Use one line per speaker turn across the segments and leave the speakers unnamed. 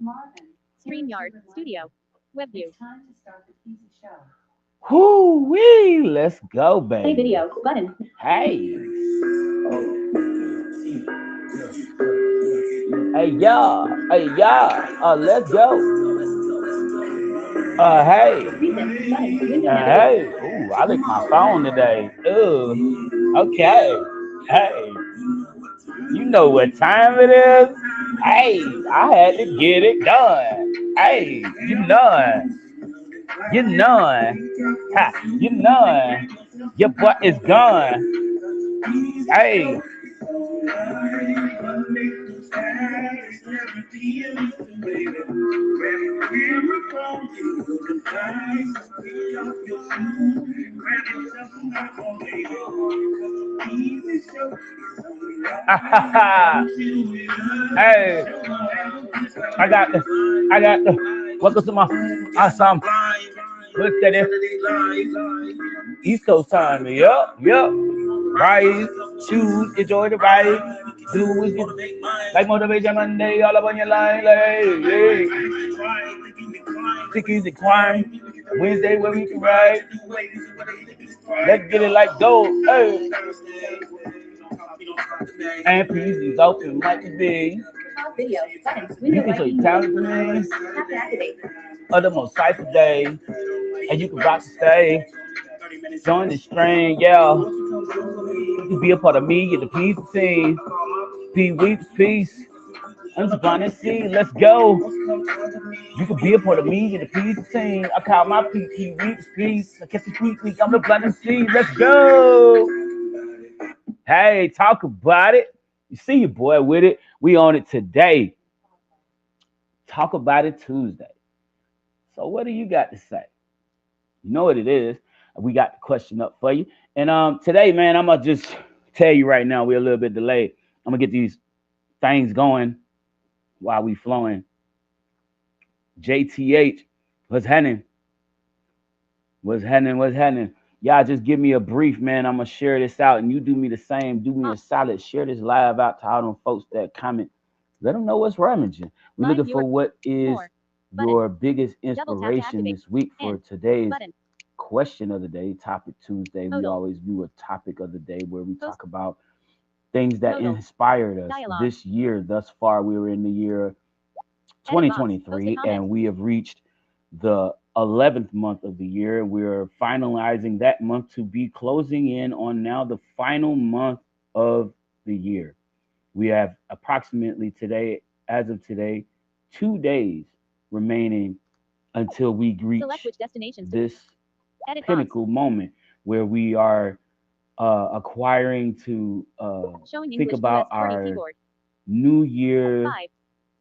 StreamYard Studio. WebView.
Whoo-wee, let's go,
Play
baby.
video button.
Hey, hey, yeah, let's go. Hey,
Recent button. Window
hey.
navigation.
Ooh, I licked my phone today. Ooh, okay. Hey, you know what time it is? Hey, I had to get it done. Hey, you know, ha, you know, your butt is gone. Hey, hey, I got the welcome to my awesome. Look at it. East Coast time. Yup. Rise, choose, enjoy the ride. Do is like motivation Monday, all up on your line. Like, hey, sick easy crime. Wednesday where we can ride. Let's get it like gold. Hey, and peace is open like the big.
Pause video button.
You
Window
can show
right
your
window.
talent to me.
Tap to activate.
Of the most cypher day, and you can rock the stage. Join the strain, yeah. You can be a part of me and the peace team. P Weeps, peace. I'm just trying to see, let's go. You can be a part of me and the peace team. I call my P Weeps, peace. I catch the tweet week, I'm the blind and see, let's go. Hey, talk about it. You see your boy with it. We on it today. Talk about it Tuesday. So what do you got to say? You know what it is. We got the question up for you. And today, man, I'm gonna just tell you right now, we're a little bit delayed. I'm gonna get these things going while we flowing. JTH, what's happening? What's happening? Y'all just give me a brief, man. I'm gonna share this out and you do me the same. Do me a solid. Share this live out to all them folks that comment. Let them know what's rummaging. We're
Live
looking for
viewer.
what is
More. Button.
your biggest
Double tap to
inspiration
activate.
this week for
And.
today's
Button.
question of the day, topic Tuesday. We
Total.
always do a topic of the day where we
Post.
talk about things that
Modal.
inspired us
Dialogue.
this year. Thus far, we were in the year
Edit box. Post a
2023,
comment.
and we have reached the 11th month of the year. We're finalizing that month to be closing in on now the final month of the year. We have approximately today, as of today, 2 days remaining until we reach
Select which destinations to
this
edit box.
pinnacle moment where we are acquiring to
Showing
think
English
about
US 40
our
keyboard.
new year
5.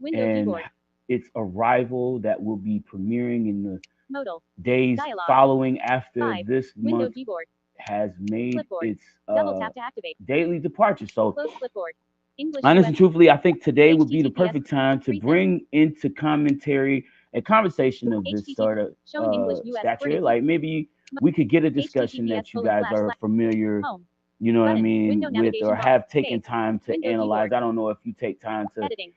Window
and
keyboard.
its arrival that will be premiering in the
Modal.
days
Dialogue.
following after
5.
this
Window
month
keyboard.
has made
Clipboard.
its
Double tap to activate.
daily departure. So,
Close clipboard. English
honest
US.
and truthfully, I think today would be the
HTTPS.
perfect time to
3
bring into commentary a conversation of this
HTTP.
sort of
Showing English US
stature.
40.
Like maybe we could get a discussion that you guys are
https://
familiar,
home.
you know what I
Button.
mean,
Window
with or
navigation bar.
have taken
Space.
time to
Window
analyze.
keyboard.
I don't know if you take time to
Editing.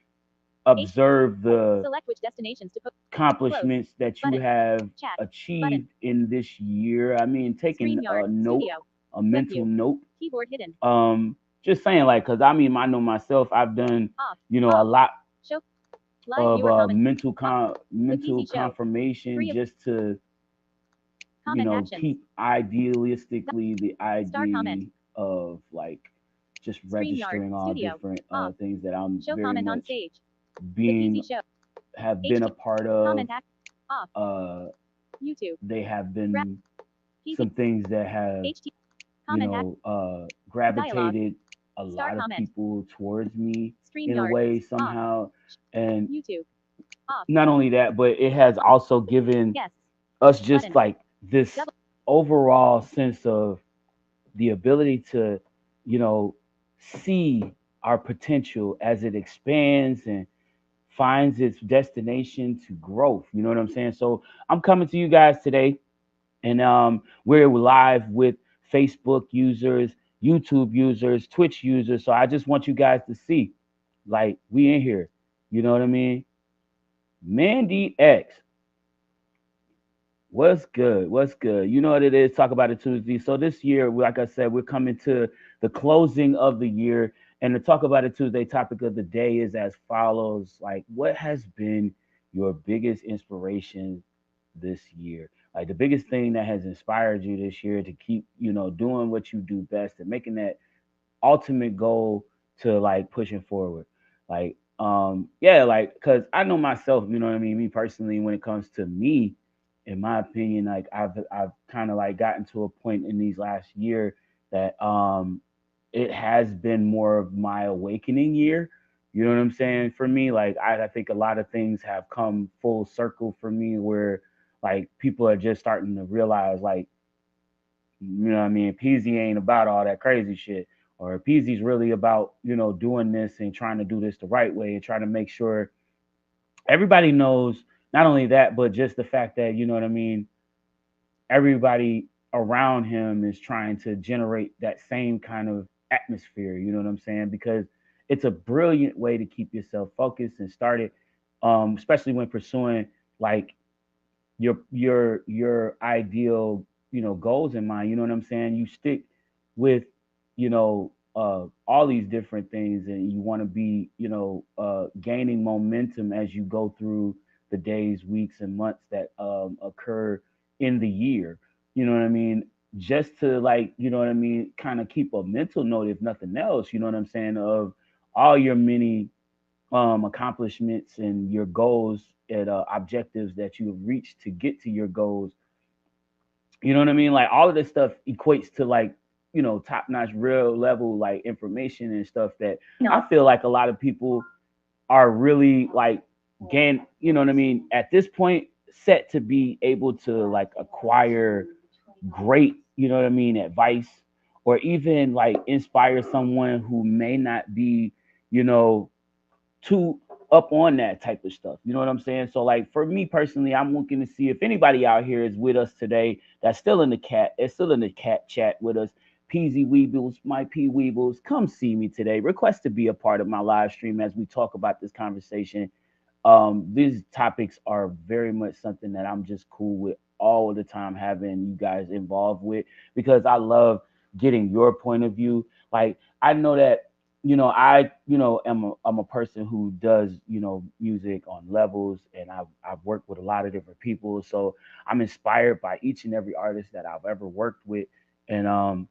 observe the
Select which destinations to put. Close.
accomplishments that you
Button.
have
Chat. Button.
achieved in this year. I mean, taking
StreamYard
a note,
Studio.
a mental
WebView.
note.
Keyboard hidden.
Just saying, like, cause I mean, I know myself. I've done,
Off.
a
Off.
lot
Show. Live
of
viewer comment.
mental
Easy show.
confirmation
Free of
just to
comment actions.
keep idealistically the
Start comment.
idea of like just
StreamYard
registering all
Studio.
different
Off.
things that I'm
Show
very
comment on
much
stage. The
being
easy show.
have been a
HT.
part of.
Comment act. Off. YouTube.
They have
Wrap.
been
PC.
some things that have
HT. Comment act. Dialogue.
gravitated a
Start
lot of
comment.
people towards me in a
StreamYard.
way
Off.
somehow, and
YouTube. Off.
not only that, but it has
Home.
also given
Yes.
us just
Button.
like this
Double.
overall sense of the ability to, you know, see our potential as it expands and finds its destination to growth. You know what I'm saying? So I'm coming to you guys today, and we're live with Facebook users, YouTube users, Twitch users. So I just want you guys to see, like, we in here. You know what I mean? Mandy X, what's good? What's good? You know what it is? Talk about it Tuesday. So this year, like I said, we're coming to the closing of the year. And the Talk About It Tuesday topic of the day is as follows. Like, what has been your biggest inspiration this year? Like the biggest thing that has inspired you this year to keep, doing what you do best and making that ultimate goal to like pushing forward. Like, yeah, like, cause I know myself, you know what I mean? Me personally, when it comes to me, in my opinion, like I've kind of like gotten to a point in these last year that it has been more of my awakening year. You know what I'm saying? For me, like I think a lot of things have come full circle for me where like people are just starting to realize like, you know what I mean, Peasy ain't about all that crazy shit. Or Peasy's really about, doing this and trying to do this the right way and trying to make sure everybody knows not only that, but just the fact that, you know what I mean, everybody around him is trying to generate that same kind of atmosphere, you know what I'm saying? Because it's a brilliant way to keep yourself focused and started, especially when pursuing like your ideal goals in mind, you know what I'm saying, you stick with all these different things and you want to be gaining momentum as you go through the days, weeks, and months that occur in the year, you know what I mean, just to like, you know what I mean, kind of keep a mental note if nothing else, you know what I'm saying, of all your many accomplishments and your goals and objectives that you have reached to get to your goals. You know what I mean? Like all of this stuff equates to like, top notch, real level like information and stuff that I feel like a lot of people are really like gain, you know what I mean, at this point set to be able to like acquire great, you know what I mean, advice or even like inspire someone who may not be, you know, too up on that type of stuff. You know what I'm saying? So like for me personally, I'm looking to see if anybody out here is with us today that's still in the cat, is still in the cat chat with us. Peasy Weebles, my P Weebles, come see me today. Request to be a part of my live stream as we talk about this conversation. These topics are very much something that I'm just cool with all the time having you guys involved with because I love getting your point of view. Like I know that I am a person who does music on levels, and I've worked with a lot of different people, so I'm inspired by each and every artist that I've ever worked with, and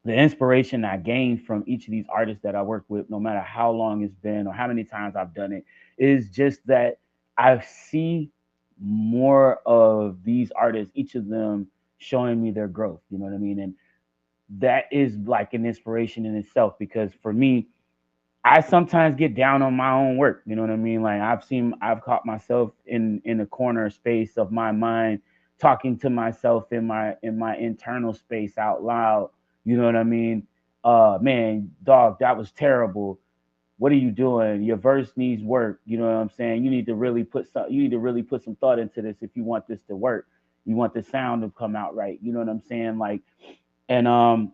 the inspiration I gain from each of these artists that I work with, no matter how long it's been or how many times I've done it, is just that I see more of these artists, each of them showing me their growth. You know what I mean? And that is like an inspiration in itself because for me, I sometimes get down on my own work. You know what I mean? Like I've caught myself in a corner space of my mind, talking to myself in my internal space out loud. You know what I mean? Man, dog, that was terrible. What are you doing? Your verse needs work. You know what I'm saying? You need to really put some. You need to really put some thought into this if you want this to work. You want the sound to come out right. You know what I'm saying? Like, and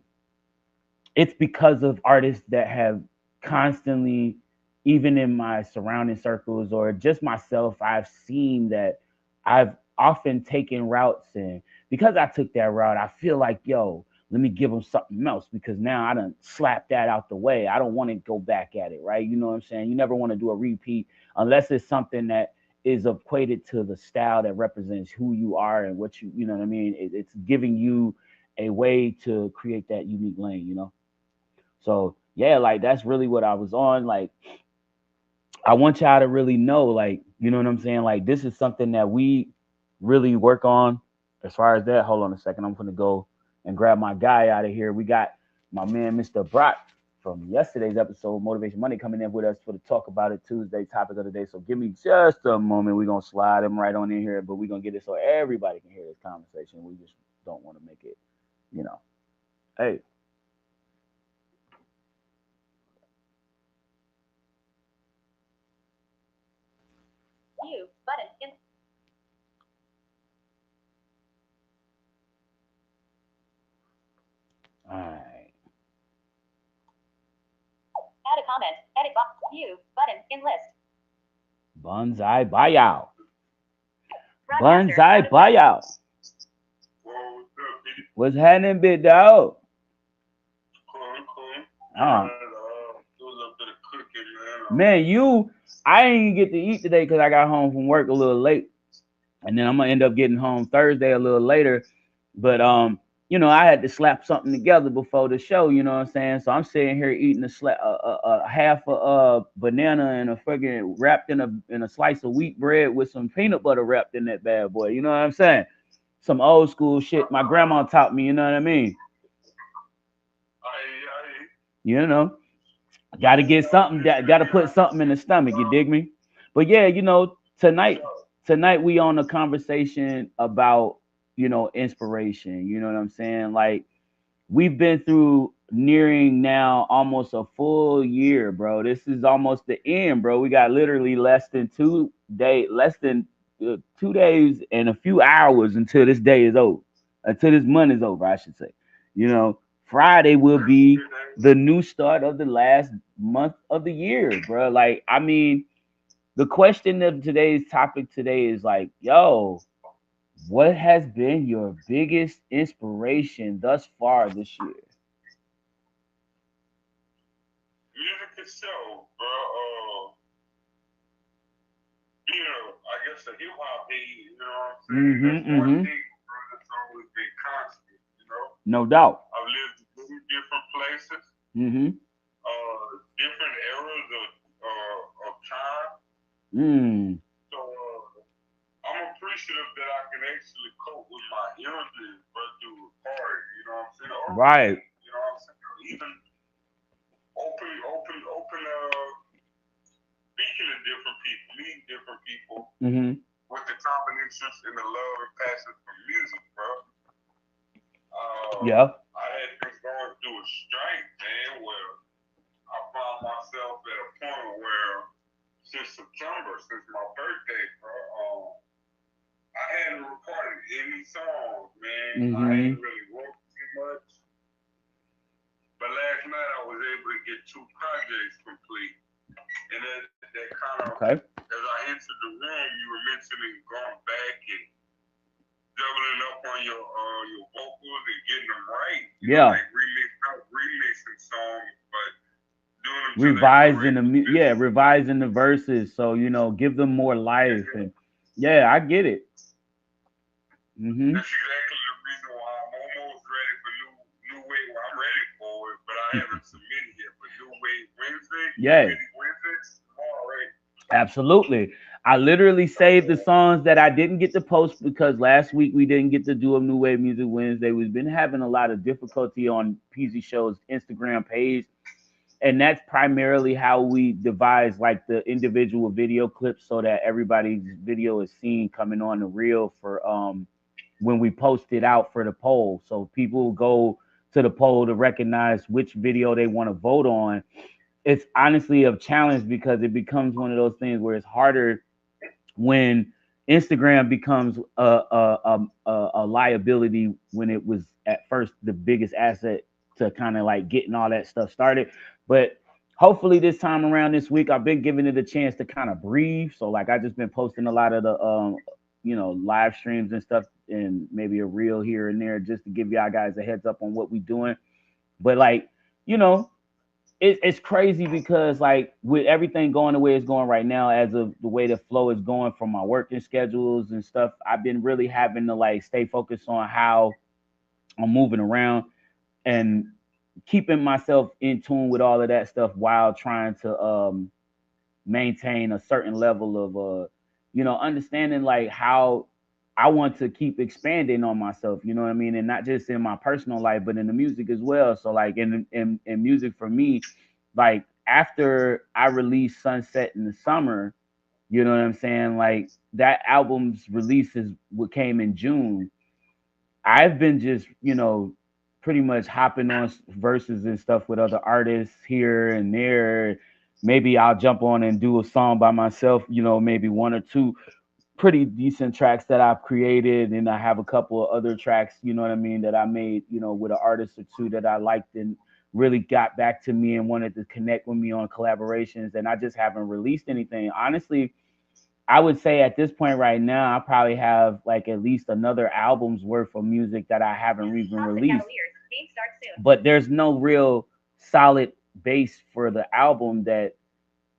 it's because of artists that have constantly, even in my surrounding circles or just myself, I've seen that I've often taken routes, and because I took that route, I feel like, yo, let me give them something else because now I done slapped that out the way. I don't want to go back at it, right? You know what I'm saying? You never want to do a repeat unless it's something that is equated to the style that represents who you are and what you know what I mean? It's giving you a way to create that unique lane, you know? So yeah, like that's really what I was on. Like I want y'all to really know, like, you know what I'm saying? Like this is something that we really work on as far as that. Hold on a second. I'm gonna go and grab my guy out of here. We got my man Mr. Brock from yesterday's episode, Motivation Monday, coming in with us for the Talk About It Tuesday topic of the day. So give me just a moment. We're gonna slide him right on in here, but we're gonna get it so everybody can hear this conversation. We just don't want to make it, you know. Hey,
View button in.
all right.
Add a comment. Edit box. View button in list.
Bonsai buyout.
Broadcaster.
Bonsai buyout.
Well, what's up, Diddy?
What's happening, big dog?
Cool, cool.
Oh,
Do a little bit of cooking, man.
man, I ain't get to eat today because I got home from work a little late. And then I'm gonna end up getting home Thursday a little later. But I had to slap something together before the show. You know what I'm saying? So I'm sitting here eating a half a banana and a fucking wrapped in a slice of wheat bread with some peanut butter wrapped in that bad boy. You know what I'm saying? Some old school shit my grandma taught me. You know what I mean?
I
You know, got to get something. Got to put something in the stomach. You dig me? But yeah, tonight we on a conversation about inspiration. You know what I'm saying? Like we've been through nearing now almost a full year, bro. This is almost the end, bro. We got literally less than 2 days and a few hours until this day is over, until this month is over, I should say. Friday will be the new start of the last month of the year, bro. Like, I mean, the question of today's topic today is like, yo, what has been your biggest inspiration thus far this year?
music itself, bro. I guess the hip hop beat, you know what I'm saying? That's one
Mm-hmm.
thing, bro, that's always been constant, you know?
No doubt.
I've lived in many different places,
Mm-hmm.
different eras of time.
Mm.
So I'm appreciative that I can actually cope with my illness, but do it hard, you know what I'm saying? Or
Right.
you know what I'm saying? Even open, speaking to different people, meeting different people
Mm-hmm.
with the common interest and the love and passion for music, bro.
Yeah.
I had been going through a strike, man, where I found myself at a point where since September, since my birthday, bro, I hadn't recorded any songs, man. I
Mm-hmm.
ain't really worked too much. But last night I was able to get 2 projects complete. And that kind of,
Okay.
as I entered the room, you were mentioning going back and doubling up on your vocals and getting them right.
Yeah.
Like not remixing songs, but doing them to
Revising the verses, so give them more life, and yeah, I get it. Mm-hmm.
That's exactly the reason why I'm almost ready for New Wave. Well, I'm ready for it, but I haven't submitted yet. But New Wave Wednesday,
Yeah.
Wednesdays, all right.
Absolutely. I literally saved the songs that I didn't get to post because last week we didn't get to do a New Wave Music Wednesday. We've been having a lot of difficulty on PZ Show's Instagram page. And that's primarily how we devise like the individual video clips so that everybody's video is seen coming on the reel for when we post it out for the poll. So people go to the poll to recognize which video they want to vote on. It's honestly a challenge because it becomes one of those things where it's harder when Instagram becomes a liability when it was at first the biggest asset to kind of like getting all that stuff started. But hopefully this time around this week, I've been giving it a chance to kind of breathe. So like I just been posting a lot of the live streams and stuff and maybe a reel here and there just to give y'all guys a heads up on what we doing. But like, you know, it's crazy because like with everything going the way it's going right now, as of the way the flow is going from my working schedules and stuff, I've been really having to like stay focused on how I'm moving around and keeping myself in tune with all of that stuff while trying to maintain a certain level of understanding like how I want to keep expanding on myself, you know what I mean? And not just in my personal life, but in the music as well. So like in music for me, like after I released Sunset in the summer, you know what I'm saying? Like that album's release is what came in June. I've been just, pretty much hopping on verses and stuff with other artists here and there. Maybe I'll jump on and do a song by myself, maybe one or two pretty decent tracks that I've created. And I have a couple of other tracks, you know what I mean, that I made, with an artist or two that I liked and really got back to me and wanted to connect with me on collaborations. And I just haven't released anything. Honestly, I would say at this point right now, I probably have like at least another album's worth of music that I haven't even
Pop the
released.
Cavaliers. Game starts soon.
But there's no real solid base for the album that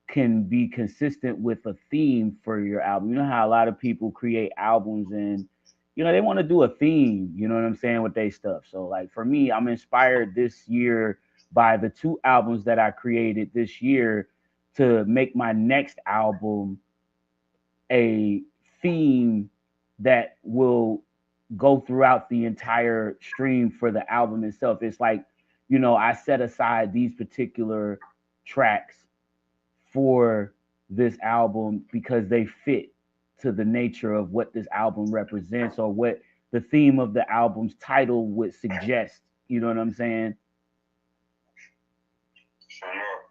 can be consistent with a theme for your album. You know how a lot of people create albums and they want to do a theme, you know what I'm saying, with their stuff. So like for me, I'm inspired this year by the two albums that I created this year to make my next album a theme that will go throughout the entire stream for the album itself. It's like, I set aside these particular tracks for this album because they fit to the nature of what this album represents or what the theme of the album's title would suggest. You know what I'm saying?
Straight up.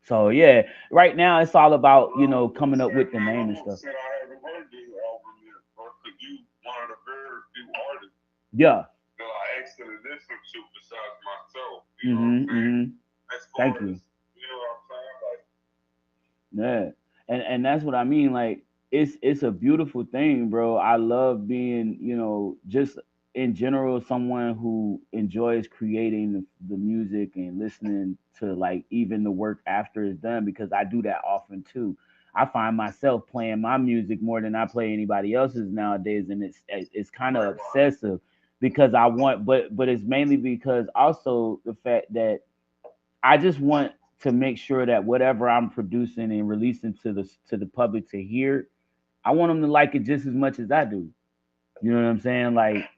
So yeah, right now it's all about coming up with the name and stuff.
Said I haven't heard this album yet, bro, because you one of the very few artists
Yeah.
that I actually listen to besides myself. You know what
hmm
I'm saying?
hmm
As far
Thank
as,
you.
you know what I'm saying? Like,
Yeah, and that's what I mean. Like it's a beautiful thing, bro. I love being, just in general, someone who enjoys creating the music and listening to like even the work after it's done because I do that often too. I find myself playing my music more than I play anybody else's nowadays, and it's kind of obsessive because I want, but it's mainly because also the fact that I just want to make sure that whatever I'm producing and releasing to the public to hear, I want them to like it just as much as I do. You know what I'm saying? Like,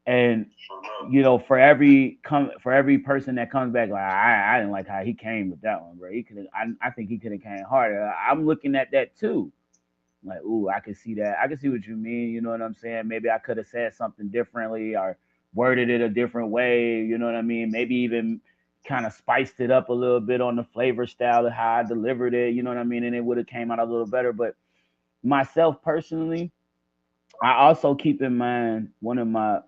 and
straight up.
for every person that comes back like I didn't like how he came with that one, bro. He could I think he could have came harder. I'm looking at that too. Like, ooh, I can see that. I can see what you mean. You know what I'm saying? Maybe I could have said something differently or worded it a different way. You know what I mean? Maybe even kind of spiced it up a little bit on the flavor style of how I delivered it. You know what I mean? And it would have came out a little better. But myself personally, I also keep in mind one of my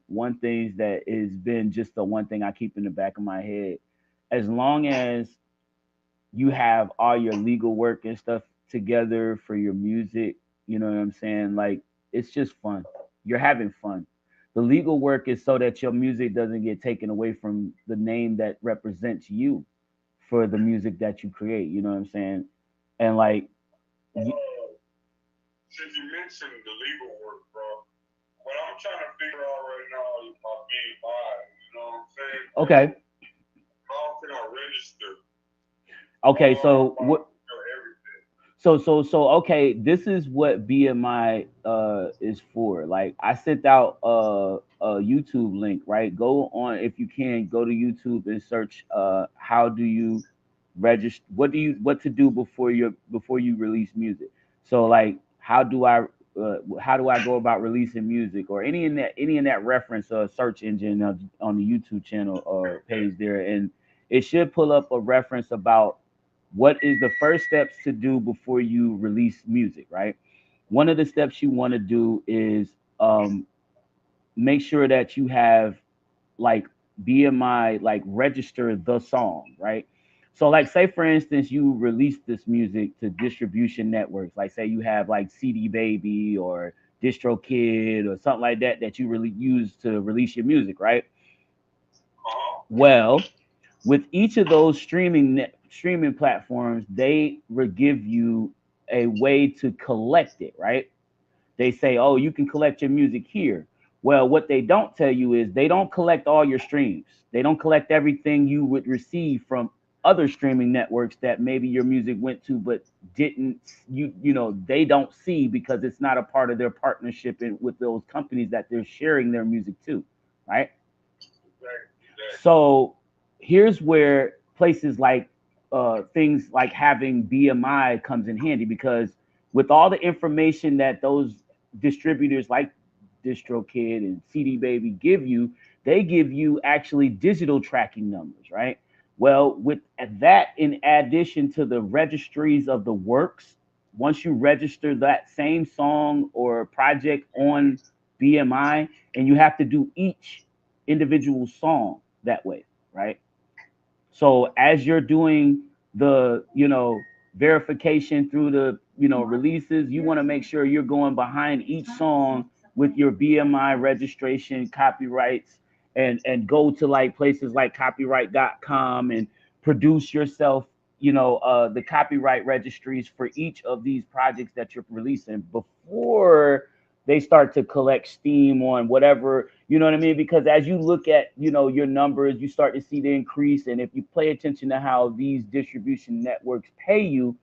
one things that has been just the one thing I keep in the back of my head. As long as you have all your legal work and stuff together for your music, you know what I'm saying? Like it's just fun. You're having fun. The legal work is so that your music doesn't get taken away from the name that represents you for the music that you create. You know what I'm saying? And like, y-
Since you mentioned the legal work, bro, what I'm trying to figure out right now is my BMI. You know what I'm saying?
okay,
How can I register
okay.
all
So
my,
what?
everything?
So okay, this is what BMI is for. Like I sent out a YouTube link, right? Go on if you can go to YouTube and search how do you register what to do before you release music. So like how do I go about releasing music or any in that reference search engine on the YouTube channel or page there, and it should pull up a reference about what is the first steps to do before you release music, right? One of the steps you want to do is make sure that you have like BMI, like register the song, right? So like say for instance you release this music to distribution networks, like say you have like CD Baby or DistroKid or something like that that you really use to release your music, right?
Uh-huh.
Well, with each of those streaming platforms, they will give you a way to collect it, right? They say, "Oh, you can collect your music here." Well, what they don't tell you is they don't collect all your streams. They don't collect everything you would receive from other streaming networks that maybe your music went to but didn't they don't see because it's not a part of their partnership with those companies that they're sharing their music to, right?
Exactly.
So here's where places like things like having BMI comes in handy because with all the information that those distributors like DistroKid and CD Baby give you, they give you actually digital tracking numbers, right? Well, with that, in addition to the registries of the works, once you register that same song or project on BMI, and you have to do each individual song that way, right? So as you're doing the verification through releases, you want to make sure you're going behind each song with your BMI registration, copyrights, and go to like places like copyright.com and produce yourself, the copyright registries for each of these projects that you're releasing before they start to collect steam on whatever, you know what I mean? Because as you look at, your numbers, you start to see the increase. And if you pay attention to how these distribution networks pay you,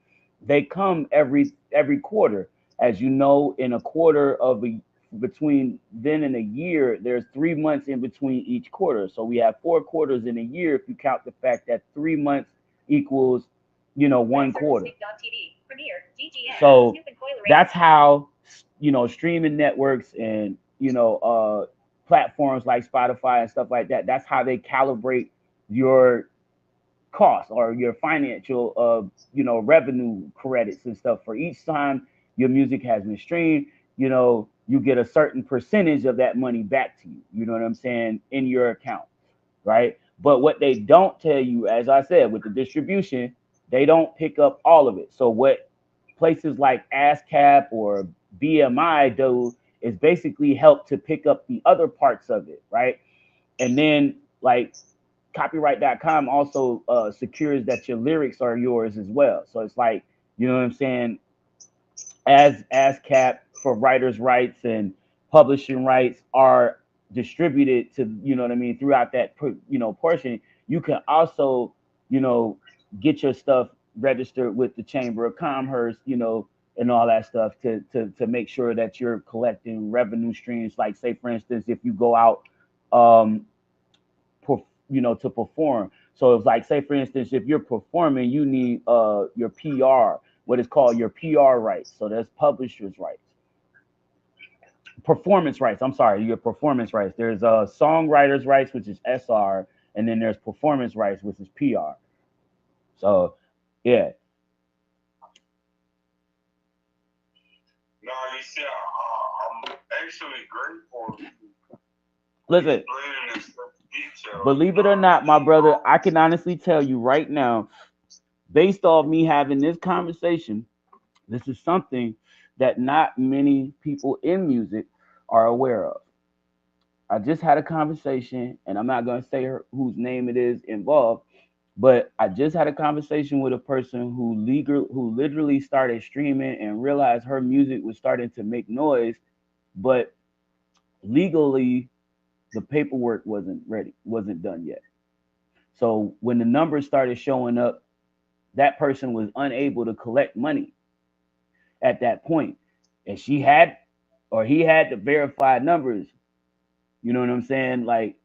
they come every quarter. As you know, in a quarter of between then and a year, there's 3 months in between each quarter. So we have 4 quarters in a year if you count the fact that 3 months equals, one quarter. So that's how, streaming networks and, platforms like Spotify and stuff like that, that's how they calibrate your cost or your financial, revenue credits and stuff. For each time your music has been streamed, you get a certain percentage of that money back to you. You know what I'm saying? In your account, right? But what they don't tell you, as I said, with the distribution, they don't pick up all of it. So what places like ASCAP or BMI do is basically help to pick up the other parts of it, right? And then like copyright.com also secures that your lyrics are yours as well. So it's like, you know what I'm saying, as ASCAP for writers' rights and publishing rights are distributed to, what I mean, throughout that portion, you can also, get your stuff registered with the Chamber of Commerce, and all that stuff to make sure that you're collecting revenue streams. Like, say for instance, if you go out to perform. So it's like, say for instance, if you're performing, you need your PR, what is called your PR rights. So there's publishers rights, performance rights. I'm sorry, your performance rights. There's songwriters rights, which is SR, and then there's performance rights, which is PR. So yeah.
No, you see, I'm actually grateful.
Listen, believe it or not, my brother, I can honestly tell you right now, based off me having this conversation, this is something that not many people in music are aware of. I just had a conversation, and I'm not going to say whose name it is involved, but I just had a conversation with a person who literally started streaming and realized her music was starting to make noise, but legally the paperwork wasn't done yet. So when the numbers started showing up, that person was unable to collect money at that point. And he had to verify numbers. You know what I'm saying? Like,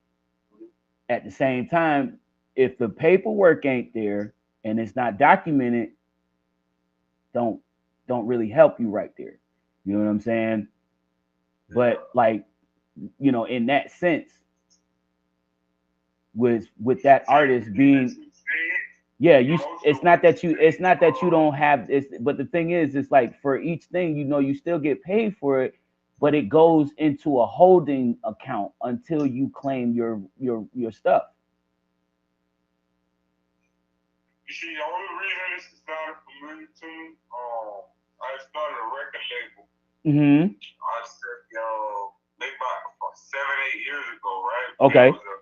at the same time, if the paperwork ain't there and it's not documented, don't really help you right there. You know what I'm saying? But like, in that sense, with that artist being, yeah, it's not that you don't have this, but the thing is, it's like for each thing, you still get paid for it, but it goes into a holding account until you claim your stuff.
You see, the only reason this started familiar to me, I started a record label.
Mm-hmm.
I said, maybe about 7-8 years ago, right?
Okay.
It was a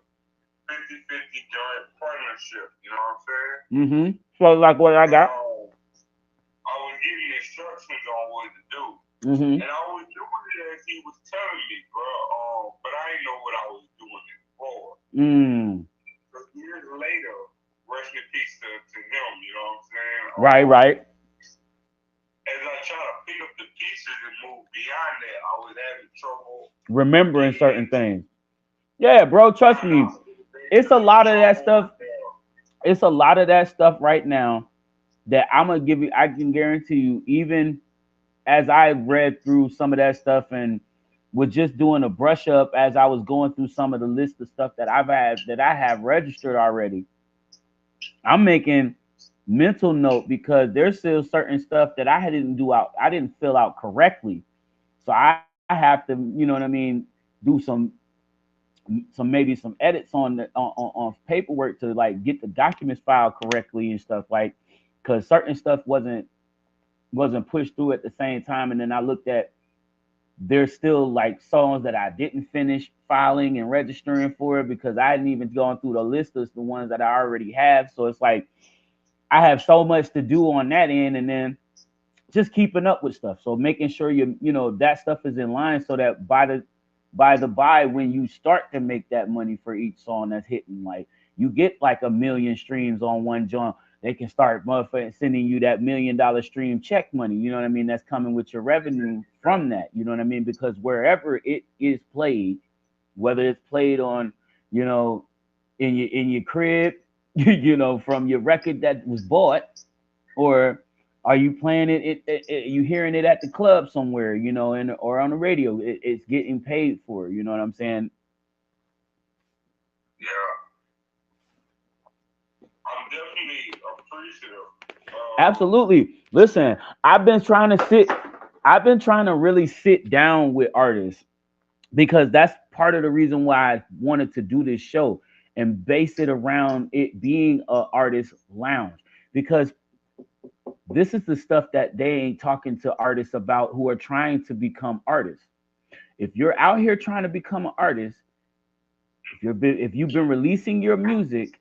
50-50 joint partnership, you know what I'm saying?
Mm-hmm. So like what I got?
I was giving instructions on what to do.
Mm-hmm.
And I was doing it as he was telling me, bro. But I didn't know what I was doing it for. So years later, rest in peace to him, you know what I'm saying?
Right.
As I try to pick up the pieces and move beyond that, I was having trouble
remembering certain things. Yeah, bro, trust me. It's a lot of that stuff. It's a lot of that stuff right now that I'm gonna give you. I can guarantee you, even as I read through some of that stuff and was just doing a brush up as I was going through some of the list of stuff that I have registered already. I'm making mental note because there's still certain stuff that I didn't fill out correctly. So I have to, you know what I mean, do some maybe some edits on paperwork to like get the documents filed correctly and stuff, like, because certain stuff wasn't wasn't pushed through at the same time. And then I looked at there's still like songs that I didn't finish filing and registering for because I hadn't even gone through the list of the ones that I already have. So it's like I have so much to do on that end, and then just keeping up with stuff. So making sure that stuff is in line so that by when you start to make that money for each song that's hitting, like you get like 1 million streams on one joint, they can start motherfucking sending you that $1 million stream check money. You know what I mean? That's coming with your revenue from that. You know what I mean? Because wherever it is played, whether it's played on, you know, in your crib, from your record that was bought, or are you playing you hearing it at the club somewhere, or on the radio? It's getting paid for. You know what I'm saying?
Yeah, I'm definitely appreciative.
Absolutely. Listen, I've been trying to really sit down with artists because that's part of the reason why I wanted to do this show and base it around it being a artist lounge, because this is the stuff that they ain't talking to artists about who are trying to become artists. If you're out here trying to become an artist, if you've been releasing your music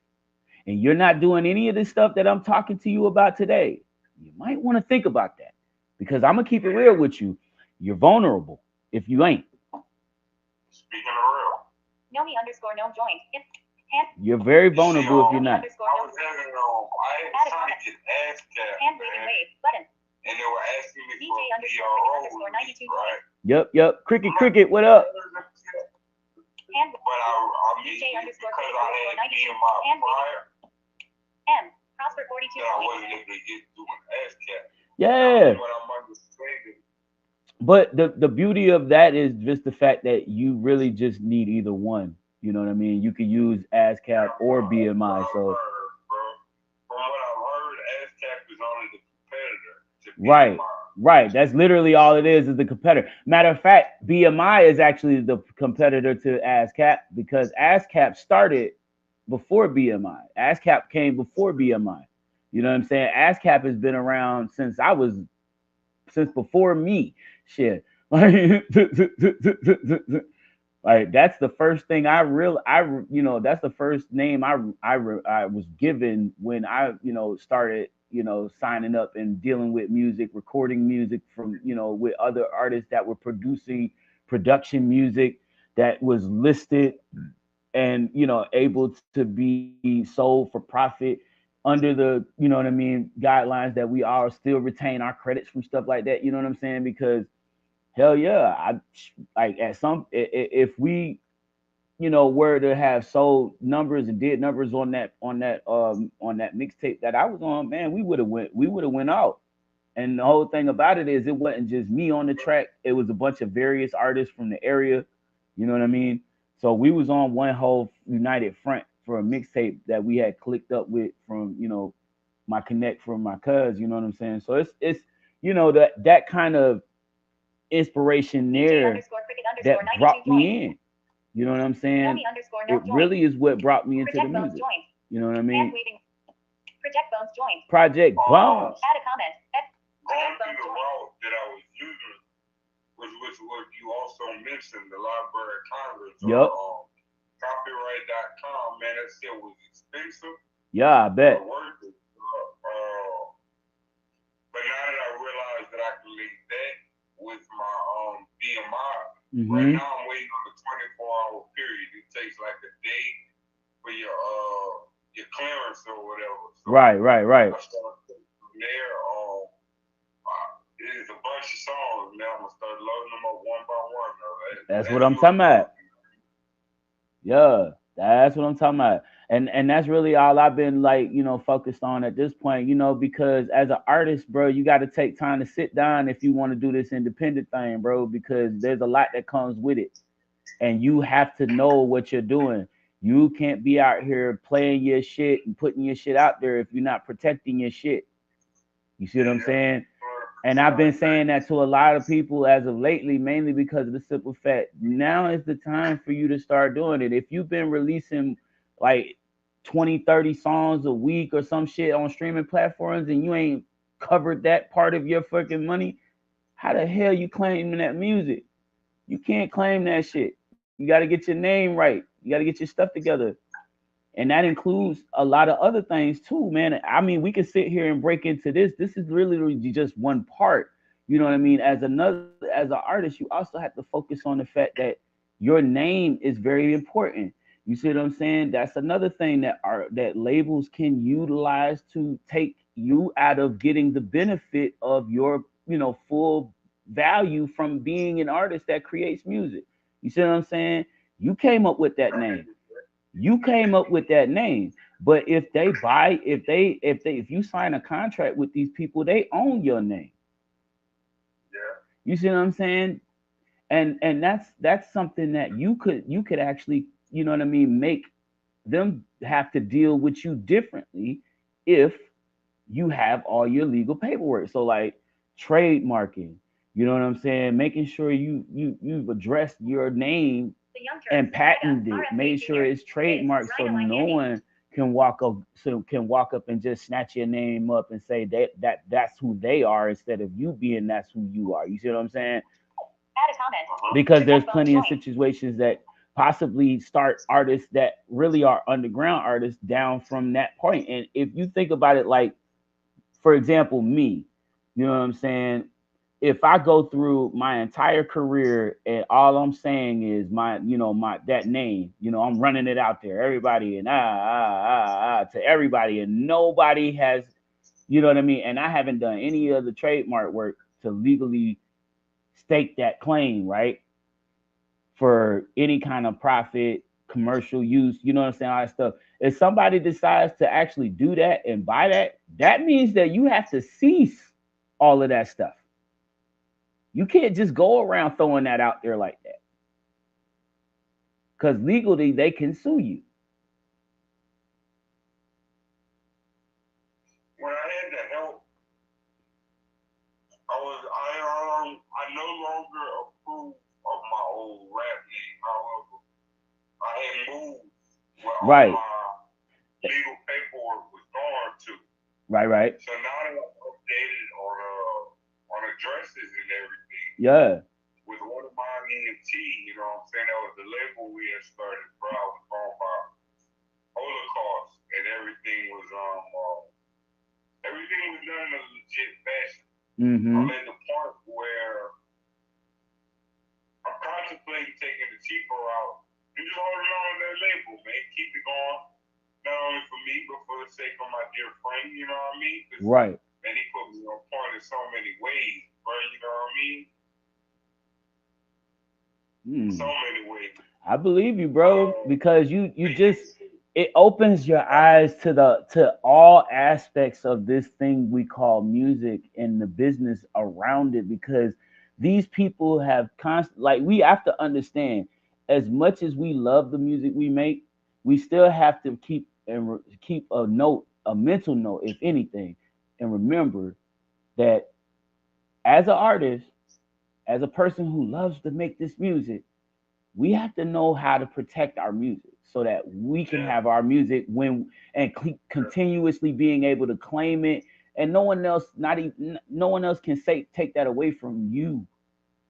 and you're not doing any of this stuff that I'm talking to you about today, you might want to think about that, because I'm gonna keep it real with you. You're vulnerable if you ain't.
Speaking of real.
Nomi_no joined.
You're very vulnerable if you're not.
I was having I was trying to get ASCAP,
Hand waving wave button.
and they were asking me
DJ
for
underscore
PRO,
92
right?
Yep. Cricket, what up?
And
But I mean,
DJ underscore
because I had
92
BMI
and
prior,
M Prosper 42
that I wasn't able to get through an ASCAP.
Yeah.
But I'm understanding.
But the beauty of that is just the fact that you really just need either one. You know what I mean? You could use ASCAP or BMI. So
From what I've heard, ASCAP is only the competitor to
right.
BMI.
Right. That's literally all it is the competitor. Matter of fact, BMI is actually the competitor to ASCAP, because ASCAP started before BMI. ASCAP came before BMI. You know what I'm saying? ASCAP has been around since before me. Shit. Like that's the first thing that's the first name I was given when I started signing up and dealing with music, recording music from with other artists that were producing production music that was listed and able to be sold for profit under the what I mean guidelines that we all still retain our credits from stuff like that. You know what I'm saying? Because hell yeah, I like at some if we were to have sold numbers and did numbers on that mixtape that I was on, man, we would have went out. And the whole thing about it is it wasn't just me on the track; it was a bunch of various artists from the area. You know what I mean? So we was on one whole united front for a mixtape that we had clicked up with from my connect from my cuz. You know what I'm saying? So it's that kind of inspiration there that brought me in. You know what I'm saying? It really is what brought me into the music. You know what I mean?
Project Bones joined.
Project Bones.
Add a comment.
Going through the route that I was using, which what you also mentioned, the Library of Congress.
Yep.
Copyright.com, man, that shit was expensive.
Yeah, I bet.
Worth it. But now that I realize that I can link that with my BMI, right now I'm waiting on the 24-hour period. It takes like a day for your clearance or whatever. So
Right.
I started from there. There's a bunch of songs. Now I'm gonna start loading them up one by one.
That's what I'm talking about. Yeah, that's what I'm talking about. And that's really all I've been like, focused on at this point, because as an artist, bro, you got to take time to sit down if you want to do this independent thing, bro, because there's a lot that comes with it. And you have to know what you're doing. You can't be out here playing your shit and putting your shit out there if you're not protecting your shit. You see what I'm saying? And I've been saying that to a lot of people as of lately, mainly because of the simple fact, now is the time for you to start doing it. If you've been releasing like 20, 30 songs a week or some shit on streaming platforms and you ain't covered that part of your fucking money, how the hell you claiming that music? You can't claim that shit. You got to get your name right. You got to get your stuff together. And that includes a lot of other things too, man. I mean, we can sit here and break into this. This is really just one part. You know what I mean? As an artist, you also have to focus on the fact that your name is very important. You see what I'm saying? That's another thing that that labels can utilize to take you out of getting the benefit of your, full value from being an artist that creates music. You see what I'm saying? You came up with that name. You came up with that name. But if they buy, if you sign a contract with these people, they own your name.
Yeah.
You see what I'm saying? And that's something that you could actually, you know what I mean, make them have to deal with you differently if you have all your legal paperwork. So like trademarking, you know what I'm saying, making sure you've addressed your name
The Young
and
Turks,
patented
Mega,
it,
RFK
made sure
Jr.,
it's trademarked, so
Rhino
no
Andy.
one can walk up and just snatch your name up and say that's who they are instead of you being that's who you are. You see what I'm saying?
Add a comment.
Because there's
Protect Bones
plenty of
joined.
situations that possibly start artists that really are underground artists down from that point. And if you think about it, like for example, me, you know what I'm saying? If I go through my entire career and all I'm saying is my that name, I'm running it out there, everybody and to everybody, and nobody has, you know what I mean? And I haven't done any of the trademark work to legally stake that claim, right? For any kind of profit, commercial use, you know what I'm saying? All that stuff. If somebody decides to actually do that and buy that, that means that you have to cease all of that stuff. You can't just go around throwing that out there like that. Because legally they can sue you.
When I had the help, I no longer approve of my old rap name. However, I had moved where
Right.
all my legal paperwork was gone to.
Right.
So now that I'm updated on addresses and everything,
Yeah.
with one of my EMT, you know what I'm saying? That was the label we had started, bro. I was going by Holocaust, and everything was done in a legit fashion.
Mm-hmm.
I'm at the point where I'm contemplating taking the cheaper route and just holding on to that label, man. Keep it going, not only for me, but for the sake of my dear friend, you know what I mean?
Right.
Man, he put me on point in so many ways, bro, you know what I mean? So many ways.
I believe you, bro, because you just, it opens your eyes to all aspects of this thing we call music and the business around it, because these people have like, we have to understand, as much as we love the music we make, we still have to keep a note, a mental note, if anything, and remember that as an artist, as a person who loves to make this music, we have to know how to protect our music so that we can have our music continuously being able to claim it, and no one else, not even no one else can take that away from you.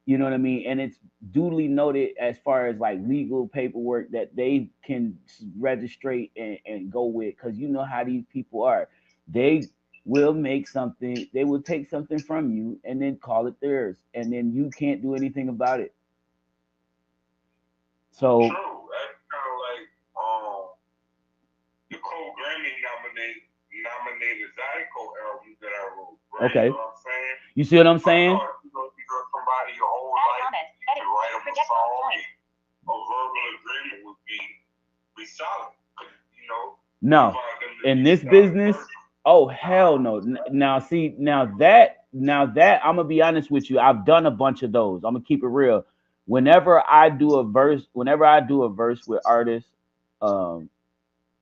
You know what I mean? And it's duly noted as far as like legal paperwork that they can registrate and go with, because you know how these people are. They will make something, they will take something from you and then call it theirs, and then you can't do anything about it. So
true. That's kind of like the Cole Grammy nominated Zydeco album that I wrote. Right?
Okay.
You know what I'm saying?
You see what I'm saying?
Somebody your whole life, you can write them a song, and a verbal agreement would be solid. You know.
No, in this business, oh hell no. Now see, now that I'm gonna be honest with you, I've done a bunch of those. I'm gonna keep it real. Whenever I do a verse with artists,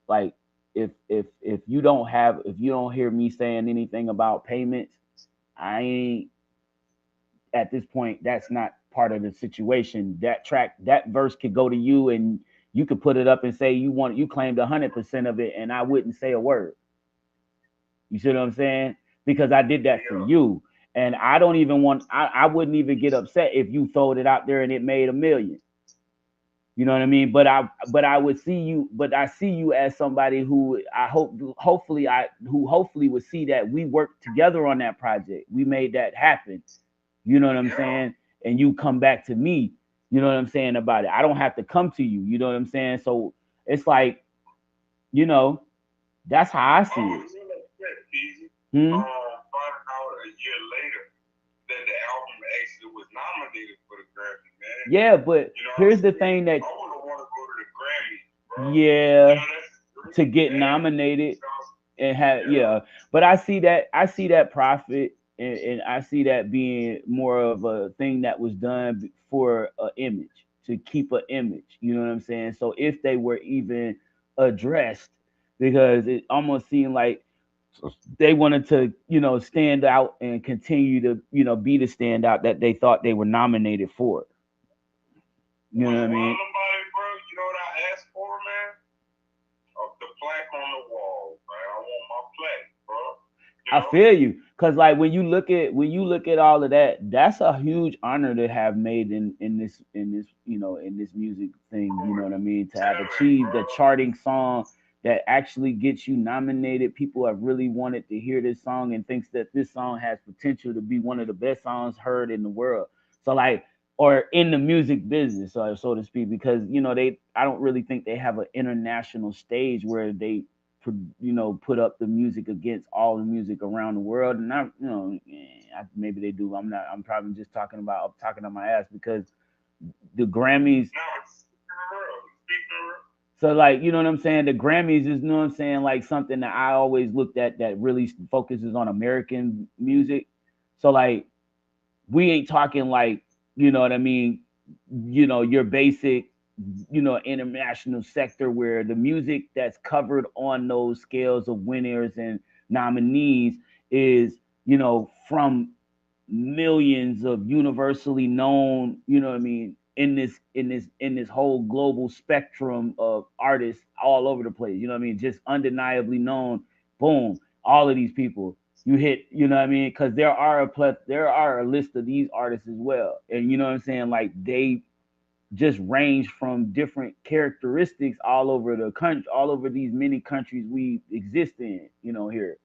like if you don't hear me saying anything about payments, I ain't, at this point, that's not part of the situation. That verse could go to you, and you could put it up and say you claimed 100% of it, and I wouldn't say a word. You see what I'm saying? because I did that for you. And I don't even want, I wouldn't even get upset if you throwed it out there and it made 1 million. You know what I mean? But I would see you, but I see you as somebody who I hope, who hopefully would see that we worked together on that project. We made that happen. You know what I'm saying? And you come back to me, you know what I'm saying, about it. I don't have to come to you, you know what I'm saying? So it's like, you know, that's how I see it.
Finding out a year later that the album actually was nominated for the Grammy, man.
Yeah, but here's the thing that
I wouldn't want to go to the Grammy, bro.
yeah, to get nominated and have but I see that profit, and I see that being more of a thing that was done for an image, to keep an image, you know what I'm saying? So if they were even addressed, because it almost seemed like they wanted to, stand out and continue to, be the standout that they thought they were nominated for. You know what I mean?
Bro, you know what I asked for, man? The plaque on the wall, man. I want my plaque, bro.
I feel you, cause like when you look at all of that, that's a huge honor to have made in this in this music thing. You know what I mean? To have achieved a charting song that actually gets you nominated. People have really wanted to hear this song and thinks that this song has potential to be one of the best songs heard in the world. So like, or in the music business, so to speak, because I don't really think they have an international stage where they put up the music against all the music around the world. And maybe they do. I'm probably just talking on my ass, because the Grammys. So like, you know what I'm saying? The Grammys is, you know what I'm saying, like something that I always looked at that really focuses on American music. So like, we ain't talking like, you know what I mean, your basic, international sector, where the music that's covered on those scales of winners and nominees is, from millions of universally known, you know what I mean, in this whole global spectrum of artists all over the place, you know what I mean, just undeniably known. Boom, all of these people you hit, you know what I mean, because there are a list of these artists as well, and you know what I'm saying, like they just range from different characteristics all over the country, all over these many countries we exist in, here.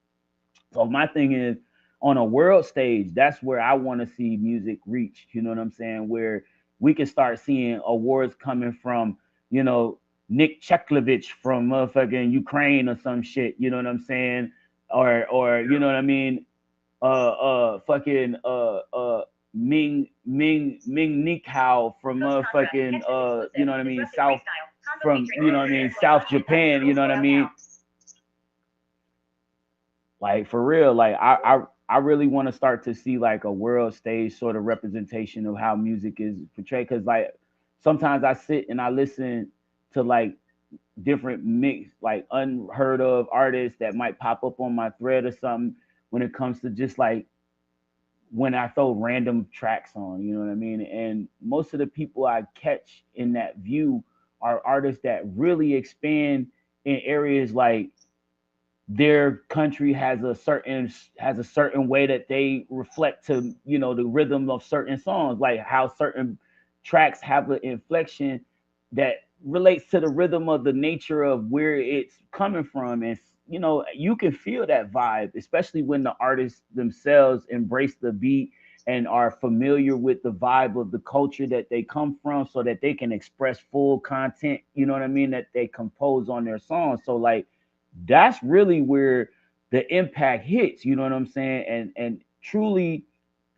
So my thing is, on a world stage, that's where I want to see music reach. You know what I'm saying? Where we can start seeing awards coming from, Nick Cheklovich from motherfucking Ukraine or some shit. You know what I'm saying? Or you know what I mean? Fucking Ming Nikao from motherfucking you know what I mean, South Japan, you know what I mean? Like for real, like I really want to start to see like a world stage sort of representation of how music is portrayed. Cause like sometimes I sit and I listen to like different mix, like unheard of artists that might pop up on my thread or something, when it comes to just like when I throw random tracks on, you know what I mean? And most of the people I catch in that view are artists that really expand in areas like their country has a certain way that they reflect to, the rhythm of certain songs, like how certain tracks have an inflection that relates to the rhythm of the nature of where it's coming from. And you can feel that vibe, especially when the artists themselves embrace the beat and are familiar with the vibe of the culture that they come from, so that they can express full content, you know what I mean, that they compose on their songs. So like, that's really where the impact hits, you know what I'm saying? And truly,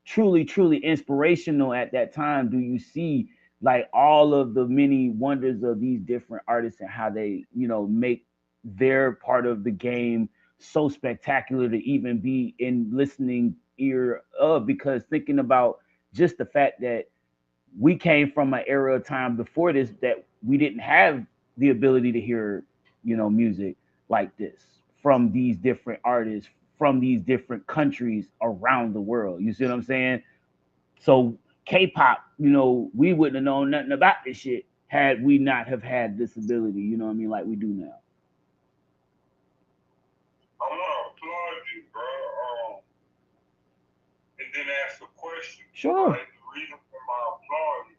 truly, truly inspirational at that time. Do you see like all of the many wonders of these different artists and how they, make their part of the game so spectacular to even be in listening ear of? Because thinking about just the fact that we came from an era of time before this that we didn't have the ability to hear, music like this from these different artists from these different countries around the world. You see what I'm saying? So K-pop, we wouldn't have known nothing about this shit had we not have had this ability, you know what I mean, like we do now.
I want to applaud you, bro. question.
Sure.
Right? The reason for my applause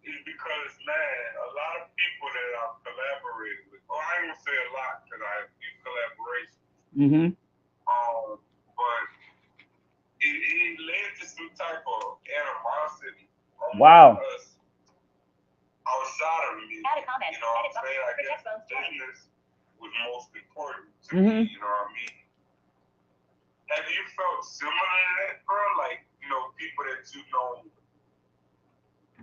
is because, man, a lot of people that I've collaborated with, I ain't gonna say a lot because I have few collaborations.
Mm-hmm.
But it led to some type of animosity
Wow.
us outside of music.
Add a comment.
You know what I'm saying? I guess business was most important to me, you know what I mean? Have you felt similar to that, bro? Like, you know, people that you know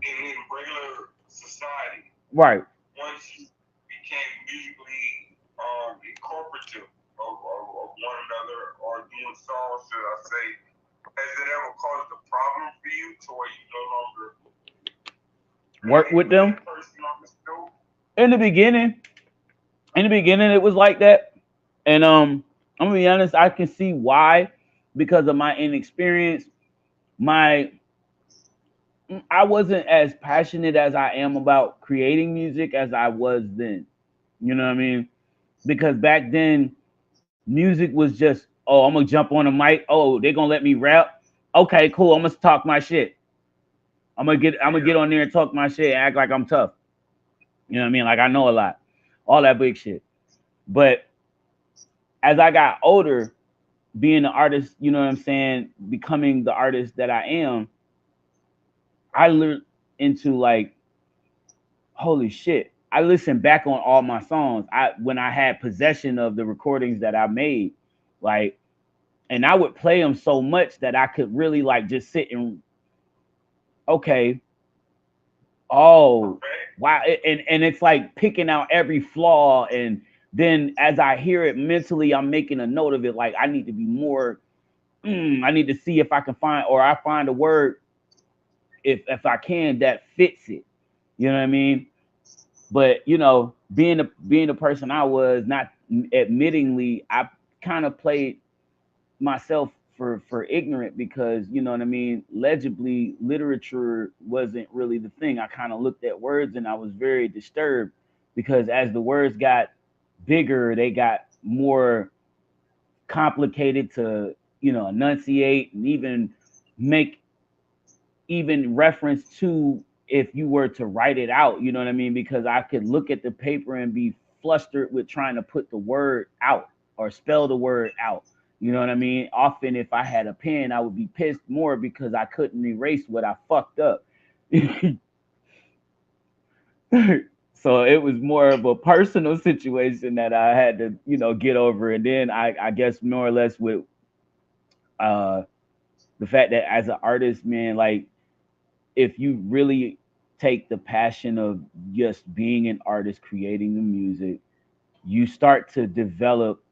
in regular society.
Right.
Once you became musically incorporative of one another or doing songs, should I say, has it ever caused a problem for you to where you no longer
work with them? In the beginning, it was like that. And I'm gonna be honest, I can see why, because of my inexperience. I wasn't as passionate as I am about creating music as I was then. You know what I mean? Because back then, music was just, oh, I'm gonna jump on a mic. Oh, they're gonna let me rap. Okay, cool. I'm gonna talk my shit. I'm gonna get on there and talk my shit, and act like I'm tough. You know what I mean? Like I know a lot, all that big shit. But as I got older, being the artist, you know what I'm saying, becoming the artist that I am, I learned into like, holy shit. I listened back on all my songs. When I had possession of the recordings that I made, like, and I would play them so much that I could really like just sit and, okay, oh wow, and it's like picking out every flaw, and then as I hear it mentally, I'm making a note of it. Like I need to be more. I need to see if I can find, or I find a word, if I can, that fits it. You know what I mean? But you know, being the person I was, not admittingly, I kind of played myself for ignorant, because you know what I mean. Legibly, literature wasn't really the thing. I kind of looked at words and I was very disturbed, because as the words got bigger, they got more complicated to, you know, enunciate and even make even reference to, if you were to write it out, you know what I mean? Because I could look at the paper and be flustered with trying to put the word out or spell the word out. You know what I mean? Often, if I had a pen, I would be pissed more because I couldn't erase what I fucked up. So it was more of a personal situation that I had to, you know, get over. And then I guess more or less with uh, the fact that as an artist, man, like if you really take the passion of just being an artist, creating the music, you start to develop